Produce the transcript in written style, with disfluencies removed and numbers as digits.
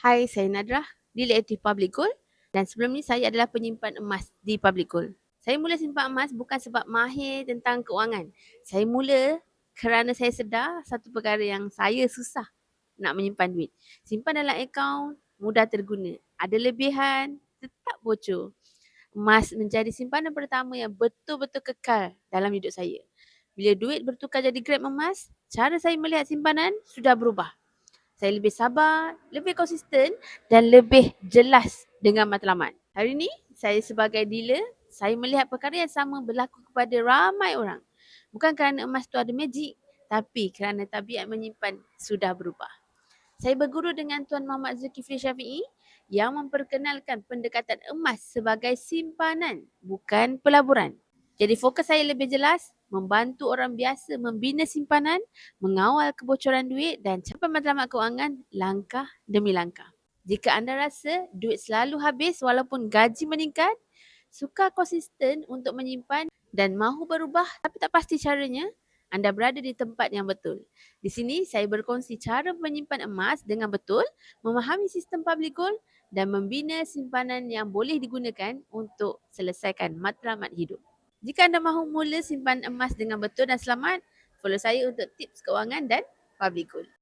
Hai, saya Nadrah, Dealer Aktif Public Gold dan sebelum ni saya adalah penyimpan emas di Public Gold. Saya mula simpan emas bukan sebab mahir tentang keuangan. Saya mula kerana saya sedar satu perkara yang saya susah nak menyimpan duit. Simpan dalam akaun, mudah terguna. Ada lebihan, tetap bocor. Emas menjadi simpanan pertama yang betul-betul kekal dalam hidup saya. Bila duit bertukar jadi gram emas, cara saya melihat simpanan sudah berubah. Saya lebih sabar, lebih konsisten dan lebih jelas dengan matlamat. Hari ini, saya sebagai dealer, saya melihat perkara yang sama berlaku kepada ramai orang. Bukan kerana emas tu ada magic, tapi kerana tabiat menyimpan sudah berubah. Saya berguru dengan Tuan Muhammad Zulkifli Syafiee yang memperkenalkan pendekatan emas sebagai simpanan, bukan pelaburan. Jadi fokus saya lebih jelas, membantu orang biasa membina simpanan, mengawal kebocoran duit dan capai matlamat keuangan langkah demi langkah. Jika anda rasa duit selalu habis walaupun gaji meningkat, sukar konsisten untuk menyimpan dan mahu berubah tapi tak pasti caranya, anda berada di tempat yang betul. Di sini saya berkongsi cara menyimpan emas dengan betul, memahami sistem public gold dan membina simpanan yang boleh digunakan untuk selesaikan matlamat hidup. Jika anda mahu mula simpan emas dengan betul dan selamat, follow saya untuk tips keuangan dan public gold.